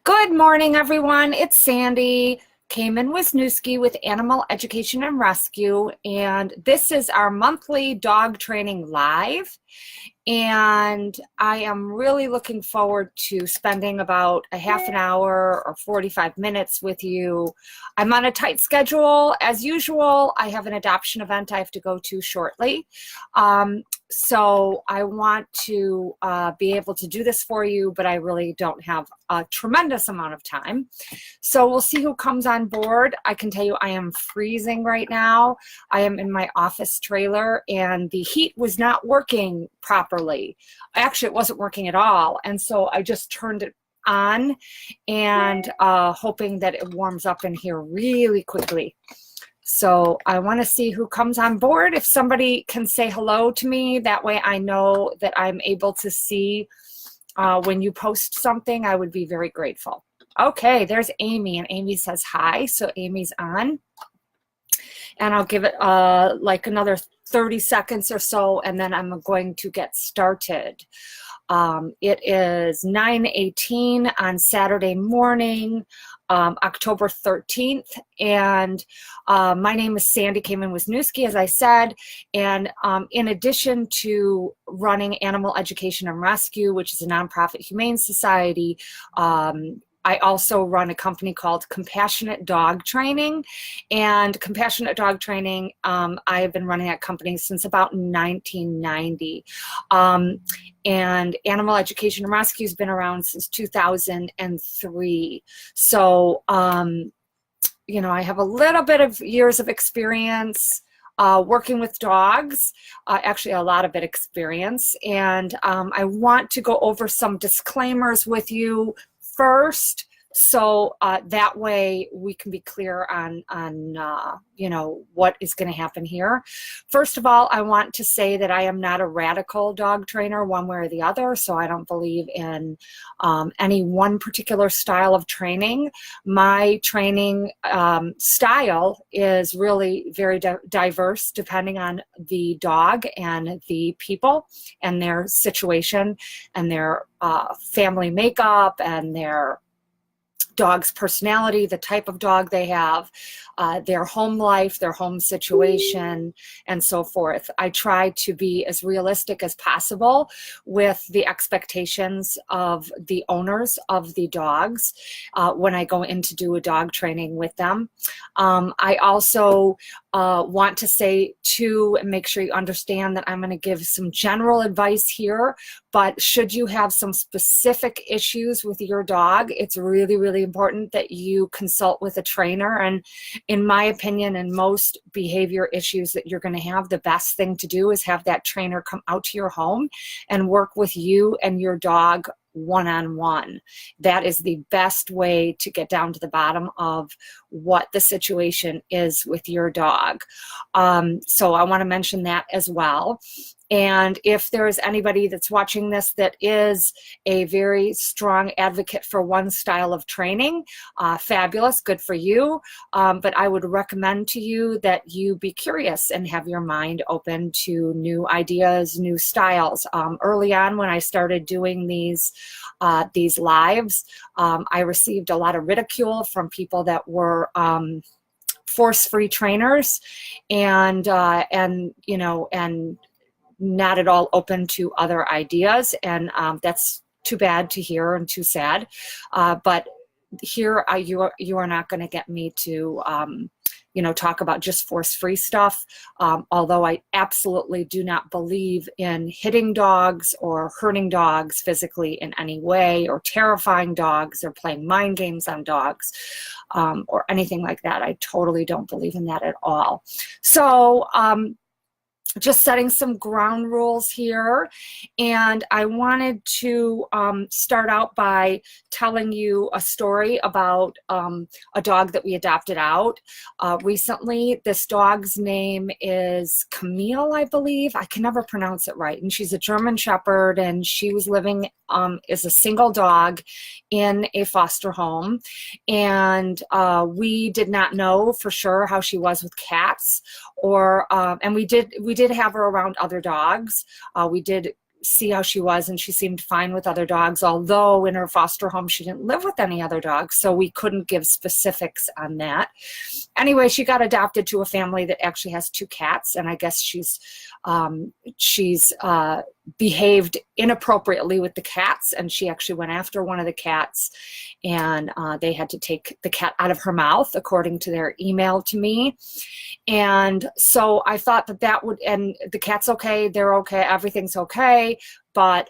Good morning, everyone. It's Sandy Kamen Wisniewski with Animal Education and Rescue, and this is our monthly dog training live. And I am really looking forward to spending about a half an hour or 45 minutes with you. I'm on a tight schedule as usual. I have an adoption event I have to go to shortly. So I want to be able to do this for you, but I really don't have a tremendous amount of time. So we'll see who comes on board. I can tell you I am freezing right now. I am in my office trailer and the heat was not working properly. Actually, it wasn't working at all. And so I just turned it on and hoping that it warms up in here really quickly. So I want to see who comes on board. If somebody can say hello to me, that way I know that I'm able to see when you post something, I would be very grateful. Okay, there's Amy, and Amy says hi, so Amy's on. And I'll give it like another 30 seconds or so, and then I'm going to get started. It is 9:18 on Saturday morning, October 13th, and my name is Sandy Kamen Wisniewski, as I said, and in addition to running Animal Education and Rescue, which is a nonprofit humane society, I also run a company called Compassionate Dog Training, and Compassionate Dog Training, I have been running that company since about 1990. And Animal Education and Rescue has been around since 2003. So, you know, I have a little bit of years of experience working with dogs, actually a lot of it experience. And I want to go over some disclaimers with you first, so that way we can be clear on you know, what is going to happen here. First of all, I want to say that I am not a radical dog trainer one way or the other, so I don't believe in any one particular style of training. My training style is really very diverse depending on the dog and the people and their situation and their family makeup and their dog's personality, the type of dog they have, their home life, their home situation, and so forth. I try to be as realistic as possible with the expectations of the owners of the dogs when I go in to do a dog training with them. I also want to say too, and make sure you understand that I'm going to give some general advice here, but should you have some specific issues with your dog, it's really, really important that you consult with a trainer. And in my opinion, in most behavior issues that you're going to have, the best thing to do is have that trainer come out to your home and work with you and your dog one-on-one. That is the best way to get down to the bottom of what the situation is with your dog. So I want to mention that as well. And if there is anybody that's watching this that is a very strong advocate for one style of training, fabulous, good for you. But I would recommend to you that you be curious and have your mind open to new ideas, new styles. Early on when I started doing these lives, I received a lot of ridicule from people that were force-free trainers and you know, and not at all open to other ideas, and that's too bad to hear and too sad. But here you are not going to get me to you know, talk about just force-free stuff, although I absolutely do not believe in hitting dogs or hurting dogs physically in any way, or terrifying dogs or playing mind games on dogs, or anything like that. I totally don't believe in that at all. So just setting some ground rules here, and I wanted to start out by telling you a story about a dog that we adopted out recently. This dog's name is Camille, I believe. I can never pronounce it right, and she's a German Shepherd, and she was living as a single dog in a foster home, and we did not know for sure how she was with cats, or and we did have her around other dogs. We did see how she was, and she seemed fine with other dogs, although in her foster home she didn't live with any other dogs, so we couldn't give specifics on that. Anyway, she got adopted to a family that actually has 2 cats, and I guess she's behaved inappropriately with the cats, and she actually went after one of the cats, and they had to take the cat out of her mouth, according to their email to me. And so I thought that would, and the cat's okay, they're okay, everything's okay, but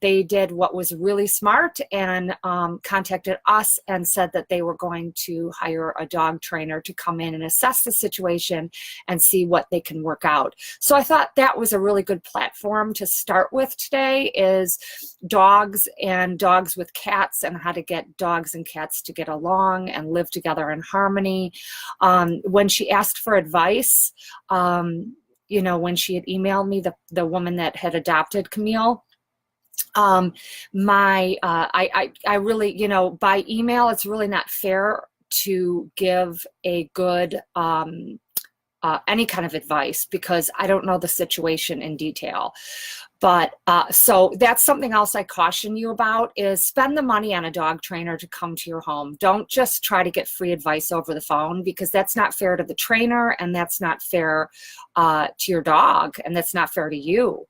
they did what was really smart and contacted us and said that they were going to hire a dog trainer to come in and assess the situation and see what they can work out. So I thought that was a really good platform to start with today, is dogs and dogs with cats, and how to get dogs and cats to get along and live together in harmony. When she asked for advice, you know, when she had emailed me, the woman that had adopted Camille, I really, you know, by email, it's really not fair to give a good, any kind of advice, because I don't know the situation in detail. But so that's something else I caution you about, is spend the money on a dog trainer to come to your home. Don't just try to get free advice over the phone, because that's not fair to the trainer, and that's not fair to your dog, and that's not fair to you,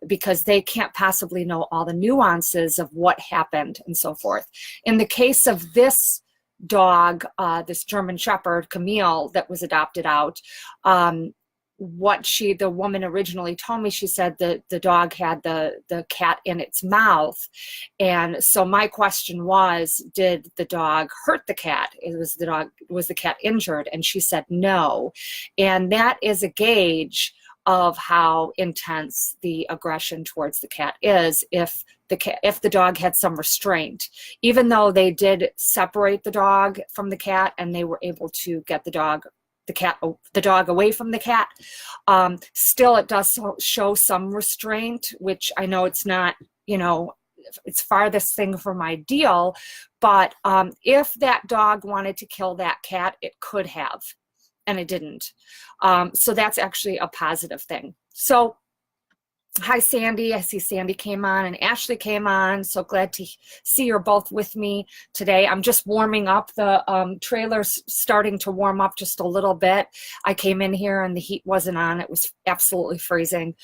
because they can't possibly know all the nuances of what happened and so forth. In the case of this dog, this German Shepherd, Camille, that was adopted out, what the woman originally told me, she said that the dog had the cat in its mouth. And so my question was, did the dog hurt the cat? Was the cat injured? And she said no. And that is a gauge of how intense the aggression towards the cat is. If the dog had some restraint, even though they did separate the dog from the cat and they were able to get the dog away from the cat, still it does show some restraint, which I know it's not, you know, it's farthest thing from ideal, but if that dog wanted to kill that cat, it could have, and it didn't. So that's actually a positive thing. So hi, Sandy. I see Sandy came on and Ashley came on. So glad to see you're both with me today. I'm just warming up. The trailer's starting to warm up just a little bit. I came in here and the heat wasn't on. It was absolutely freezing.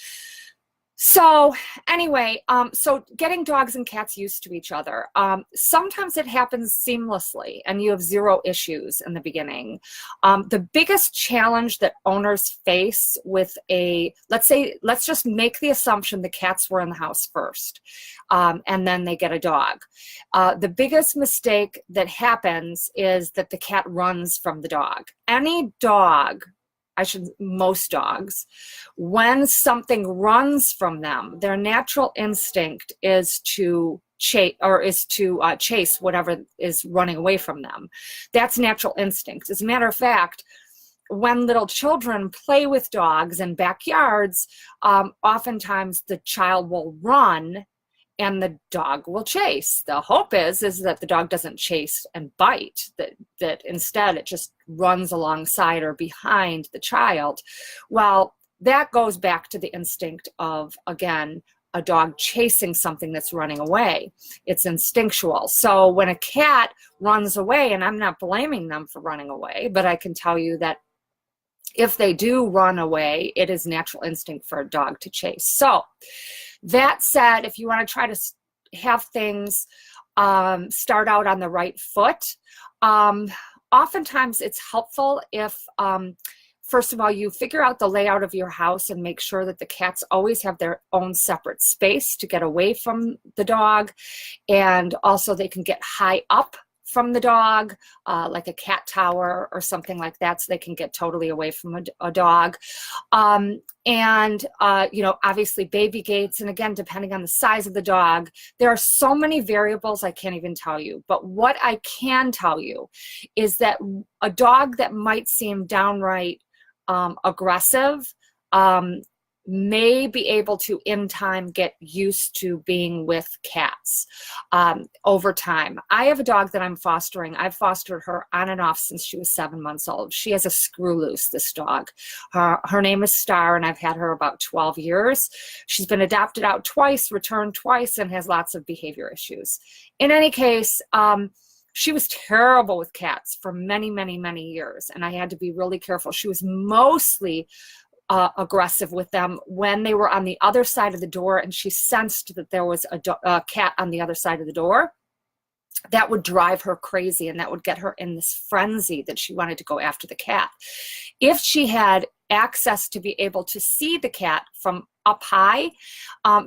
So anyway, so getting dogs and cats used to each other. Sometimes it happens seamlessly and you have 0 issues in the beginning. The biggest challenge that owners face with let's just make the assumption the cats were in the house first, and then they get a dog. The biggest mistake that happens is that the cat runs from the dog. Any dog, most dogs, when something runs from them, their natural instinct is to chase whatever is running away from them. That's natural instinct. As a matter of fact, when little children play with dogs in backyards, oftentimes the child will run and the dog will chase. The hope is that the dog doesn't chase and bite, that instead it just runs alongside or behind the child. Well, that goes back to the instinct of, again, a dog chasing something that's running away. It's instinctual. So when a cat runs away, and I'm not blaming them for running away, but I can tell you that if they do run away, it is natural instinct for a dog to chase. So that said, if you want to try to have things start out on the right foot, oftentimes it's helpful if, first of all, you figure out the layout of your house and make sure that the cats always have their own separate space to get away from the dog. And also they can get high up from the dog, like a cat tower or something like that, so they can get totally away from a dog. You know, obviously baby gates, and again, depending on the size of the dog, there are so many variables I can't even tell you. But what I can tell you is that a dog that might seem downright aggressive, may be able to in time get used to being with cats over time. I have a dog that I'm fostering. I've fostered her on and off since she was 7 months old. She has a screw loose, this dog. Her name is Star, and I've had her about 12 years. She's been adopted out twice, returned twice, and has lots of behavior issues. In any case, she was terrible with cats for many, many, many years, and I had to be really careful. She was mostly aggressive with them when they were on the other side of the door, and she sensed that there was a cat on the other side of the door. That would drive her crazy, and that would get her in this frenzy that she wanted to go after the cat. If she had access to be able to see the cat from up high,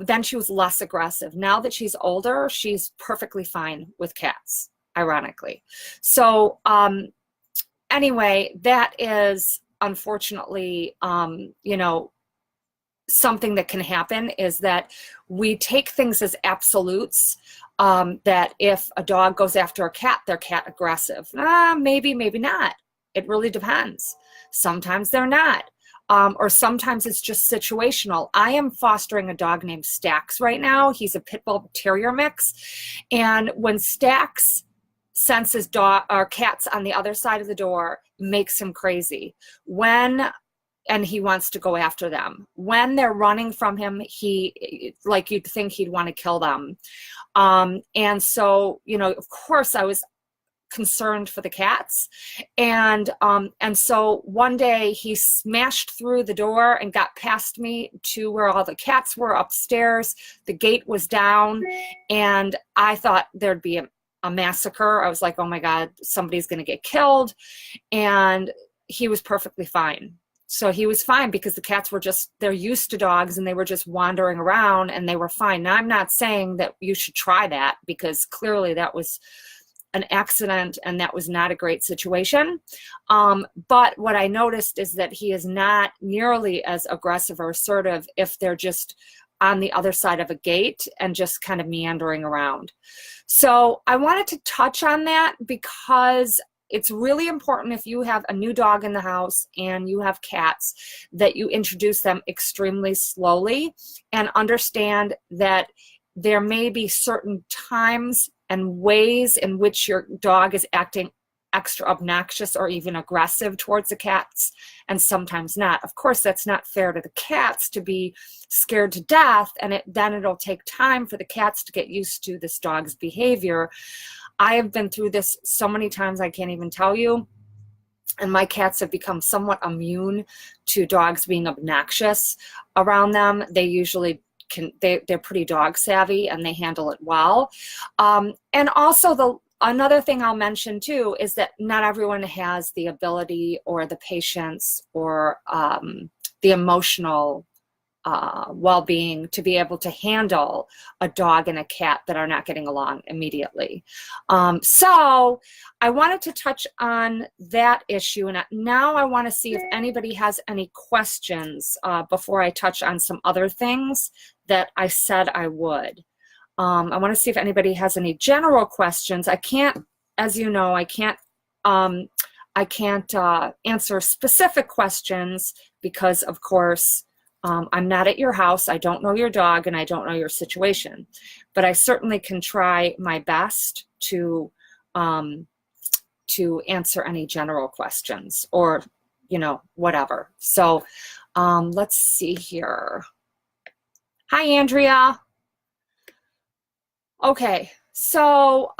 then she was less aggressive. Now that she's older, she's perfectly fine with cats, ironically. So anyway, that is unfortunately, you know, something that can happen, is that we take things as absolutes, that if a dog goes after a cat, they're cat aggressive. Maybe, maybe not. It really depends. Sometimes they're not. Or sometimes it's just situational. I am fostering a dog named Stax right now. He's a pit bull terrier mix. And when Stax senses dog or cats on the other side of the door, makes him crazy. And he wants to go after them. When they're running from him, like you'd think he'd want to kill them. And so, you know, of course I was concerned for the cats. And so one day he smashed through the door and got past me to where all the cats were upstairs. The gate was down, and I thought there'd be a massacre. I was like, oh my God, somebody's going to get killed. And he was perfectly fine. So he was fine because the cats were they're used to dogs, and they were just wandering around, and they were fine. Now, I'm not saying that you should try that, because clearly that was an accident and that was not a great situation. But what I noticed is that he is not nearly as aggressive or assertive if they're just on the other side of a gate and just kind of meandering around. So I wanted to touch on that because it's really important, if you have a new dog in the house and you have cats, that you introduce them extremely slowly and understand that there may be certain times and ways in which your dog is acting extra obnoxious or even aggressive towards the cats, and sometimes not. Of course, that's not fair to the cats to be scared to death, and then it'll take time for the cats to get used to this dog's behavior. I have been through this so many times I can't even tell you, and my cats have become somewhat immune to dogs being obnoxious around them. They usually they're pretty dog savvy, and they handle it well. And also another thing I'll mention too is that not everyone has the ability or the patience or the emotional well-being to be able to handle a dog and a cat that are not getting along immediately. So I wanted to touch on that issue, and now I want to see if anybody has any questions before I touch on some other things that I said I would. I want to see if anybody has any general questions. I can't, as you know, I can't answer specific questions because, of course, I'm not at your house. I don't know your dog, and I don't know your situation. But I certainly can try my best to answer any general questions, or, you know, whatever. So let's see here. Hi, Andrea. Okay, so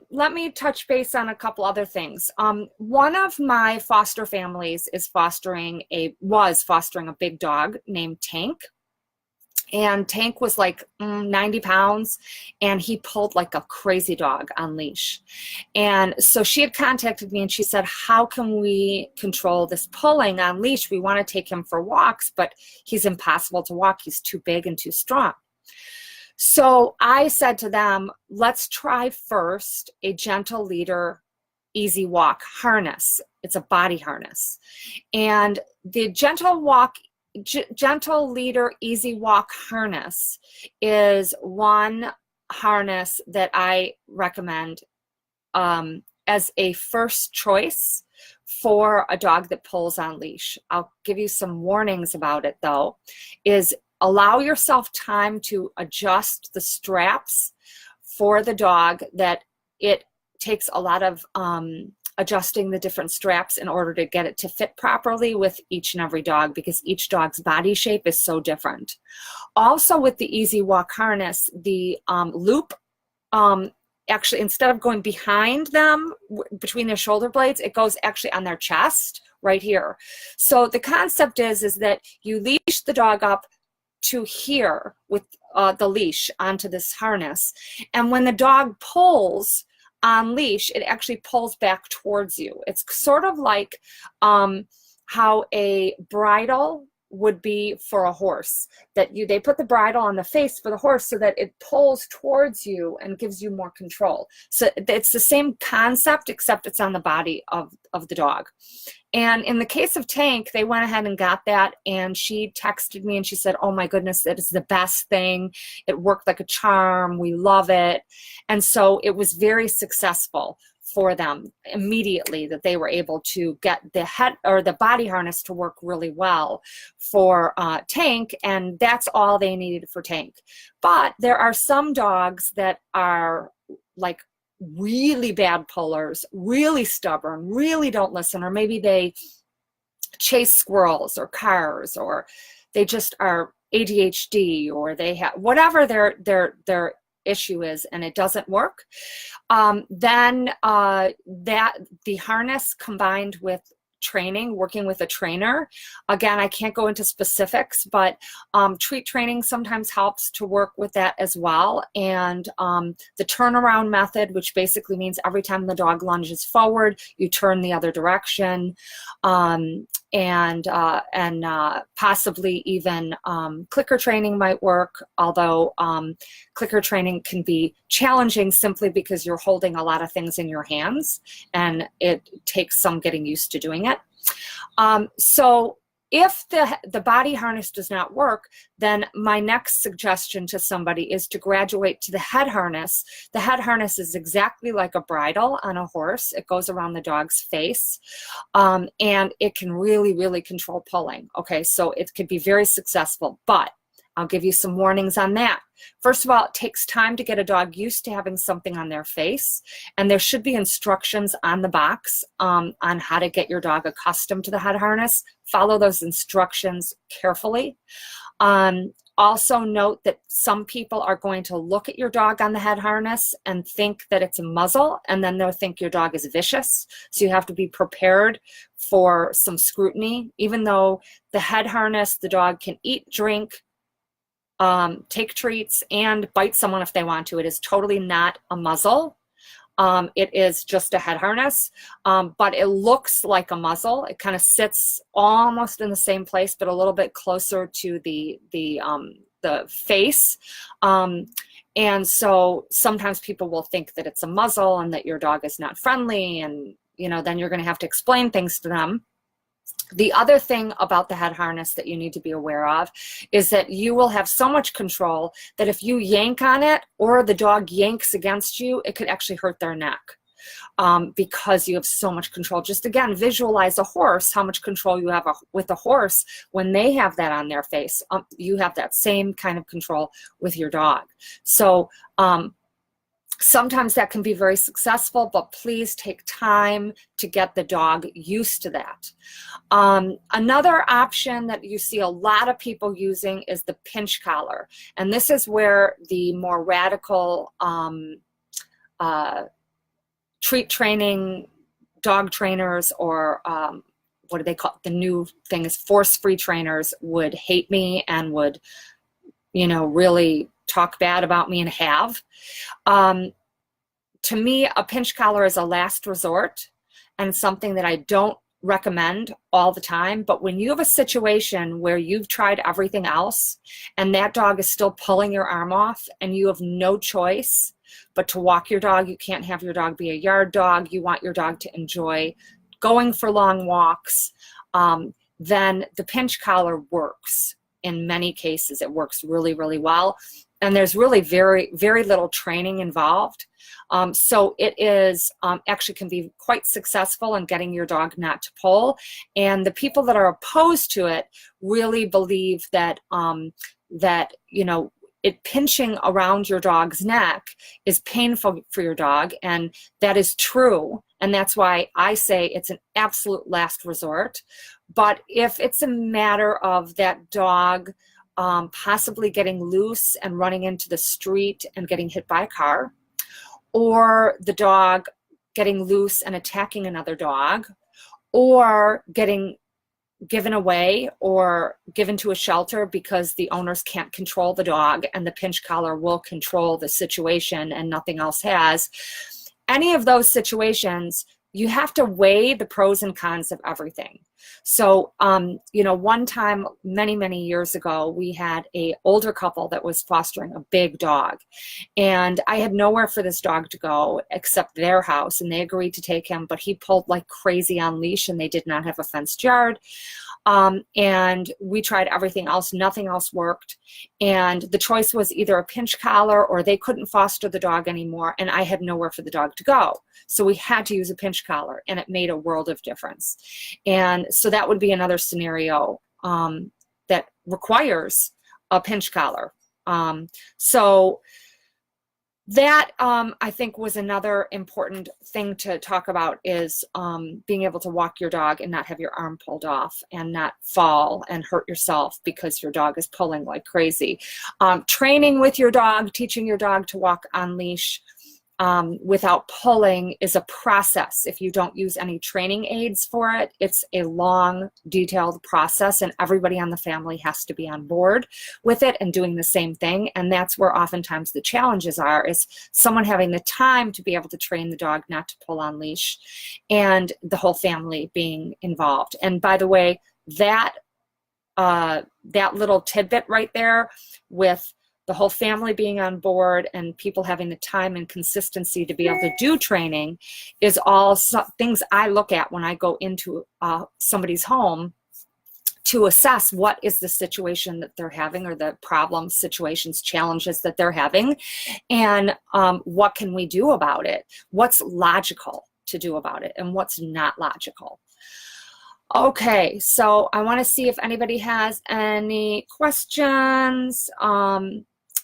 let me touch base on a couple other things. One of my foster families was fostering a big dog named Tank. And Tank was like 90 pounds, and he pulled like a crazy dog on leash. And so she had contacted me, and she said, how can we control this pulling on leash? We want to take him for walks, but he's impossible to walk. He's too big and too strong. So I said to them, let's try first a gentle leader, easy walk harness. It's a body harness. And the gentle leader, easy walk harness is one harness that I recommend as a first choice for a dog that pulls on leash. I'll give you some warnings about it though, is allow yourself time to adjust the straps for the dog. That it takes a lot of adjusting the different straps in order to get it to fit properly with each and every dog, because each dog's body shape is so different. Also with the Easy Walk harness, the loop, actually, instead of going behind them between their shoulder blades, it goes actually on their chest right here. So the concept is that you leash the dog up to here with the leash onto this harness, and when the dog pulls on leash, it actually pulls back towards you. It's sort of like how a bridle would be for a horse, that they put the bridle on the face for the horse so that it pulls towards you and gives you more control. So it's the same concept, except it's on the body of the dog. And in the case of Tank, they went ahead and got that, and she texted me and she said, oh my goodness, that is the best thing. It worked like a charm. We love it. And so it was very successful for them immediately, that they were able to get the head or the body harness to work really well for Tank, and that's all they needed for Tank. But there are some dogs that are like really bad pullers, really stubborn, really don't listen, or maybe they chase squirrels or cars, or they just are ADHD, or they have whatever their issue is, and it doesn't work. Then that the harness combined with training, working with a trainer. Again, I can't go into specifics, but treat training sometimes helps to work with that as well. And the turnaround method, which basically means every time the dog lunges forward, you turn the other direction. And possibly even clicker training might work, although clicker training can be challenging simply because you're holding a lot of things in your hands, and it takes some getting used to doing it. So if the body harness does not work, then my next suggestion to somebody is to graduate to the head harness. The head harness is exactly like a bridle on a horse. It goes around the dog's face, and it can really, really control pulling. Okay, so it could be very successful, but I'll give you some warnings on that. First of all, it takes time to get a dog used to having something on their face, and there should be instructions on the box on how to get your dog accustomed to the head harness. Follow those instructions carefully. Also note that some people are going to look at your dog on the head harness and think that it's a muzzle, and then they'll think your dog is vicious. So you have to be prepared for some scrutiny. Even though the head harness, the dog can eat, drink, take treats, and bite someone if they want to. It is totally not a muzzle. It is just a head harness, but it looks like a muzzle. It kind of sits almost in the same place, but a little bit closer to the face. And so sometimes people will think that it's a muzzle and that your dog is not friendly, and then you're going to have to explain things to them. The other thing about the head harness that you need to be aware of is that you will have so much control that if you yank on it or the dog yanks against you, it could actually hurt their neck, because you have so much control. Just again, visualize a horse, how much control you have with a horse when they have that on their face. You have that same kind of control with your dog. So sometimes that can be very successful, but please take time to get the dog used to that. Another option that you see a lot of people using is the pinch collar. And this is where the more radical treat training dog trainers, or what do they call it? The new thing is force-free trainers, would hate me and would, really talk bad about me, and have. To me, a pinch collar is a last resort and something that I don't recommend all the time. But when you have a situation where you've tried everything else and that dog is still pulling your arm off, and you have no choice but to walk your dog, you can't have your dog be a yard dog, you want your dog to enjoy going for long walks, then the pinch collar works. In many cases, it works really, really well. and there's really very little training involved. So it is actually can be quite successful in getting your dog not to pull. And the people that are opposed to it really believe that that, you know, it pinching around your dog's neck is painful for your dog, and that is true. And that's why I say it's an absolute last resort. But if it's a matter of that dog possibly getting loose and running into the street and getting hit by a car, or the dog getting loose and attacking another dog, or getting given away or given to a shelter because the owners can't control the dog and the pinch collar will control the situation and nothing else has. Any of those situations, you have to weigh the pros and cons of everything. So, you know, one time, many years ago, we had an older couple that was fostering a big dog. And I had nowhere for this dog to go except their house. And they agreed to take him, but he pulled like crazy on leash and they did not have a fenced yard. And we tried everything else. Nothing else worked. And the choice was either a pinch collar or they couldn't foster the dog anymore. And I had nowhere for the dog to go. So we had to use a pinch collar, and it made a world of difference. And so that would be another scenario that requires a pinch collar. So that I think was another important thing to talk about, is being able to walk your dog and not have your arm pulled off and not fall and hurt yourself because your dog is pulling like crazy. Training with your dog, teaching your dog to walk on leash without pulling is a process. If you don't use any training aids for it, it's a long, detailed process, and everybody on the family has to be on board with it and doing the same thing. And that's where oftentimes the challenges are, is someone having the time to be able to train the dog not to pull on leash and the whole family being involved. And by the way, that little tidbit right there with the whole family being on board and people having the time and consistency to be able to do training is all things I look at when I go into somebody's home to assess what is the situation that they're having, or the problems, situations, challenges that they're having, and what can we do about it? What's logical to do about it and what's not logical? Okay, so I want to see if anybody has any questions.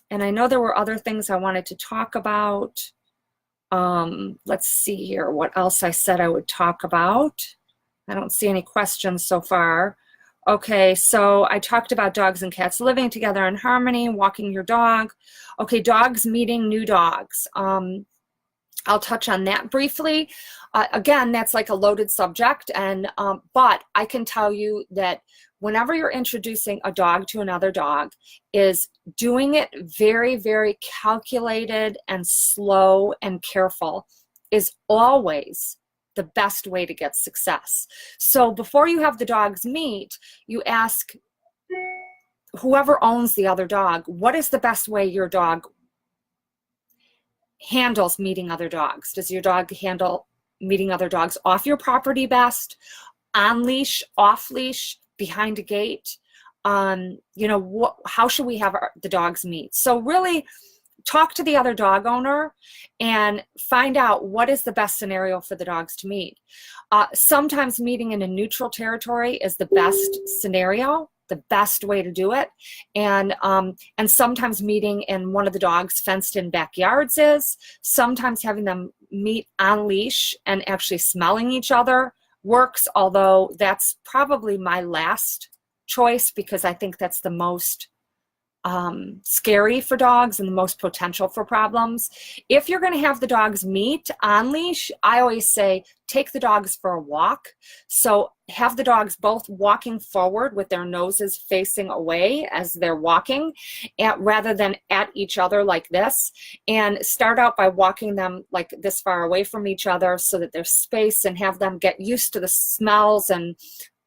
And I know there were other things I wanted to talk about. Let's see here what else I said I would talk about. I don't see any questions so far. Okay, so I talked about dogs and cats living together in harmony, walking your dog. Okay, dogs meeting new dogs. I'll touch on that briefly. Again, that's like a loaded subject, and but I can tell you that whenever you're introducing a dog to another dog, is doing it very calculated and slow and careful is always the best way to get success. So before you have the dogs meet, you ask whoever owns the other dog, what is the best way your dog handles meeting other dogs? Does your dog handle meeting other dogs off your property best, on leash, off leash, behind a gate? You know, how should we have the dogs meet? So really talk to the other dog owner and find out what is the best scenario for the dogs to meet. Sometimes meeting in a neutral territory is the best scenario, the best way to do it. And sometimes meeting in one of the dog's fenced-in backyards is. Sometimes having them meet on leash and actually smelling each other works, although that's probably my last choice because I think that's the most scary for dogs and the most potential for problems. If you're going to have the dogs meet on leash, I always say take the dogs for a walk. So have the dogs both walking forward with their noses facing away as they're walking, rather than at each other like this. And start out by walking them like this far away from each other so that there's space, and have them get used to the smells and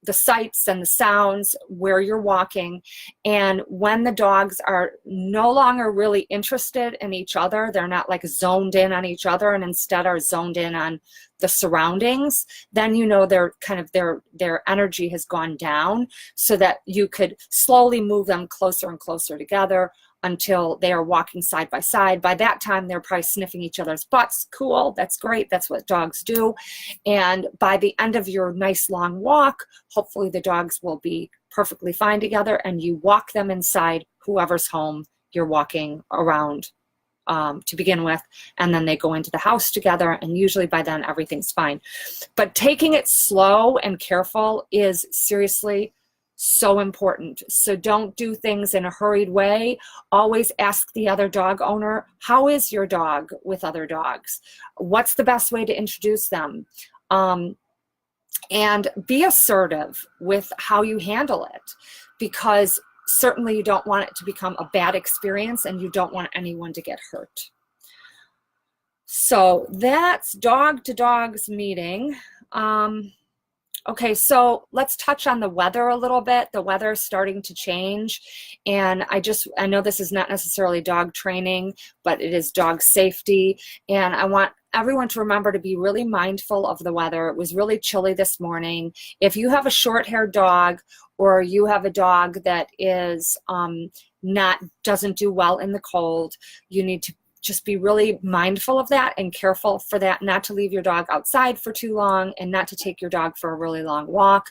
the sights and the sounds where you're walking. And when the dogs are no longer really interested in each other, they're not like zoned in on each other and instead are zoned in on the surroundings, then you know they're kind of their energy has gone down, so that you could slowly move them closer and closer together, until they are walking side by side. By that time, they're probably sniffing each other's butts. Cool, that's great, that's what dogs do. And by the end of your nice long walk, hopefully the dogs will be perfectly fine together, and you walk them inside whoever's home you're walking around to begin with, and then they go into the house together, and usually by then everything's fine. But taking it slow and careful is seriously so important. So don't do things in a hurried way. Always ask the other dog owner, how is your dog with other dogs? What's the best way to introduce them? And be assertive with how you handle it, because certainly you don't want it to become a bad experience, and you don't want anyone to get hurt. So that's dog to dogs meeting. Okay, so let's touch on the weather a little bit. The weather is starting to change, and I know this is not necessarily dog training, but it is dog safety, and I want everyone to remember to be really mindful of the weather. It was really chilly this morning. If you have a short-haired dog, or you have a dog that is doesn't do well in the cold, you need to just be really mindful of that and careful for that, not to leave your dog outside for too long, and not to take your dog for a really long walk.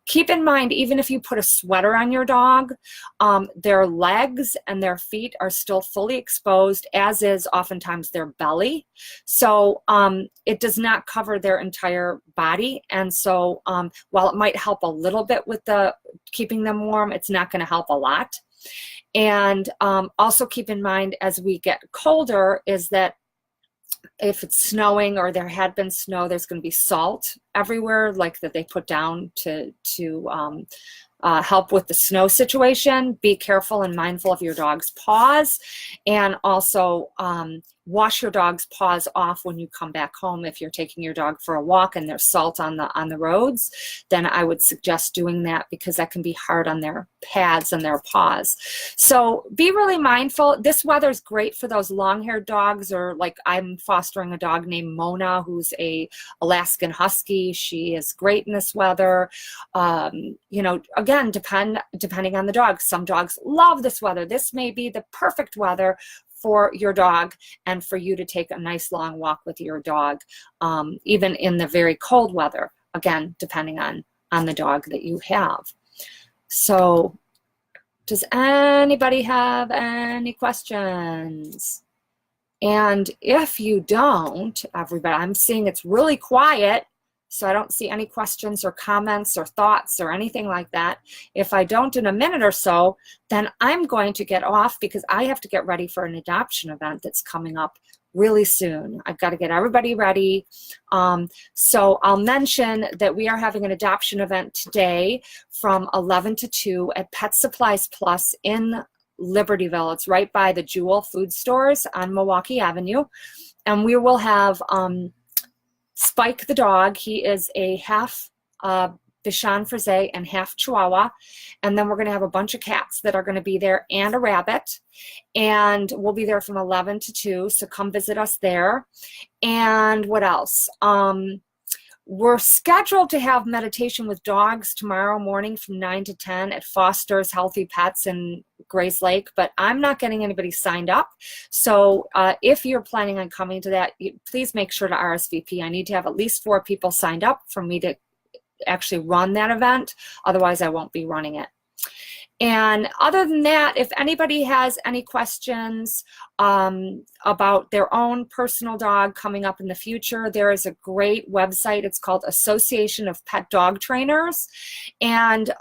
Keep in mind, even if you put a sweater on your dog, their legs and their feet are still fully exposed, as is oftentimes their belly. So it does not cover their entire body. And so while it might help a little bit with keeping them warm, it's not going to help a lot. And also keep in mind, as we get colder, is that if it's snowing or there had been snow, there's going to be salt everywhere, like that they put down to help with the snow situation. Be careful and mindful of your dog's paws, and also wash your dog's paws off when you come back home. If you're taking your dog for a walk and there's salt on the roads, then I would suggest doing that, because that can be hard on their pads and their paws. So be really mindful. This weather is great for those long-haired dogs, or like I'm fostering a dog named Mona, who's a Alaskan Husky. She is great in this weather. You know, again, depending on the dog. Some dogs love this weather. This may be the perfect weather for your dog, and for you to take a nice long walk with your dog, even in the very cold weather, again, depending on the dog that you have. So does anybody have any questions? And if you don't, everybody, I'm seeing it's really quiet, so I don't see any questions or comments or thoughts or anything like that. If I don't in a minute or so, then I'm going to get off, because I have to get ready for an adoption event that's coming up really soon. I've got to get everybody ready. So I'll mention that we are having an adoption event today from 11 to 2 at Pet Supplies Plus in Libertyville. It's right by the Jewel food stores on Milwaukee Avenue. And we will have Spike the dog. He is a half Bichon Frise and half Chihuahua. And then we're going to have a bunch of cats that are going to be there, and a rabbit. And we'll be there from 11 to 2. So come visit us there. And what else? We're scheduled to have meditation with dogs tomorrow morning from 9 to 10 at Foster's Healthy Pets in Grays Lake, but I'm not getting anybody signed up. So if you're planning on coming to that, please make sure to RSVP. I need to have at least 4 people signed up for me to actually run that event. Otherwise, I won't be running it. And other than that, if anybody has any questions about their own personal dog coming up in the future, there is a great website. It's called Association of Pet Dog Trainers. And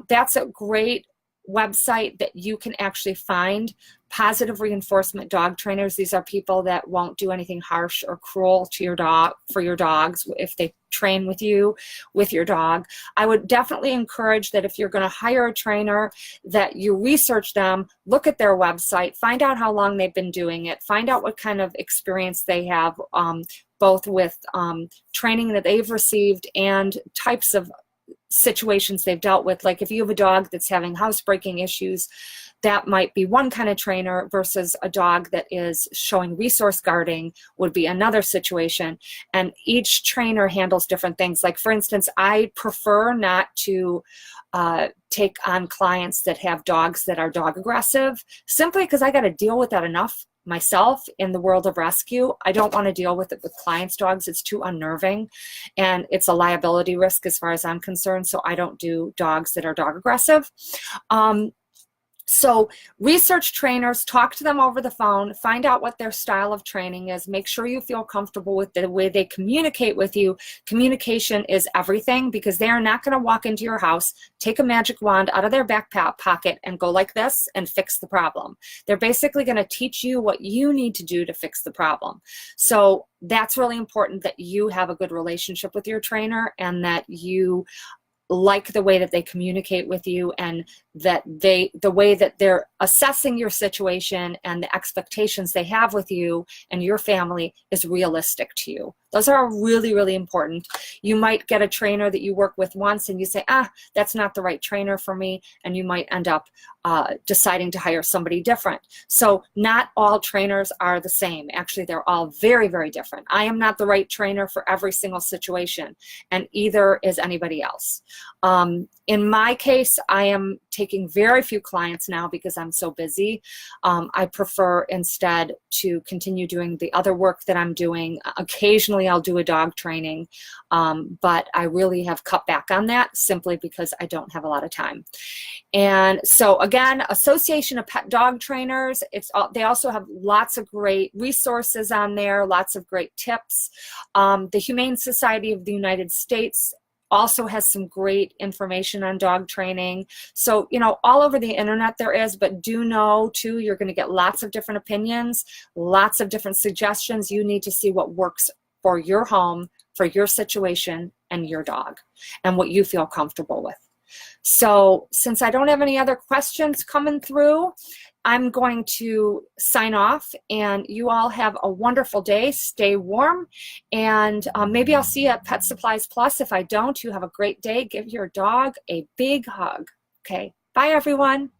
that's a great website that you can actually find positive reinforcement dog trainers. These are people that won't do anything harsh or cruel to your dog, for your dogs, if they train with you, with your dog. I would definitely encourage that if you're going to hire a trainer, that you research them, look at their website, find out how long they've been doing it, find out what kind of experience they have, both with training that they've received and types of situations they've dealt with. Like if you have a dog that's having housebreaking issues, that might be one kind of trainer, versus a dog that is showing resource guarding would be another situation. And each trainer handles different things. Like for instance, I prefer not to take on clients that have dogs that are dog aggressive, simply because I got to deal with that enough myself in the world of rescue. I don't want to deal with it with clients' dogs. It's too unnerving, and it's a liability risk as far as I'm concerned. So I don't do dogs that are dog aggressive. So research trainers, talk to them over the phone, find out what their style of training is, make sure you feel comfortable with the way they communicate with you. Communication is everything, because they are not going to walk into your house, take a magic wand out of their back pocket and go like this and fix the problem. They're basically going to teach you what you need to do to fix the problem. So that's really important, that you have a good relationship with your trainer, and that you like the way that they communicate with you, and that the way that they're assessing your situation and the expectations they have with you and your family is realistic to you. Those are really, really important. You might get a trainer that you work with once and you say, that's not the right trainer for me, and you might end up deciding to hire somebody different. So not all trainers are the same. Actually, they're all very, very different. I am not the right trainer for every single situation, and either is anybody else. In my case, I am taking very few clients now because I'm so busy. I prefer instead to continue doing the other work that I'm doing. Occasionally I'll do a dog training, but I really have cut back on that simply because I don't have a lot of time. And so again, Association of Pet Dog Trainers, they also have lots of great resources on there, lots of great tips. The Humane Society of the United States also has some great information on dog training. So, all over the internet there is, but do know too, you're going to get lots of different opinions, lots of different suggestions. You need to see what works for your home, for your situation and your dog, and what you feel comfortable with. So since I don't have any other questions coming through, I'm going to sign off, and you all have a wonderful day. Stay warm, and maybe I'll see you at Pet Supplies Plus. If I don't, you have a great day. Give your dog a big hug. Okay, bye everyone.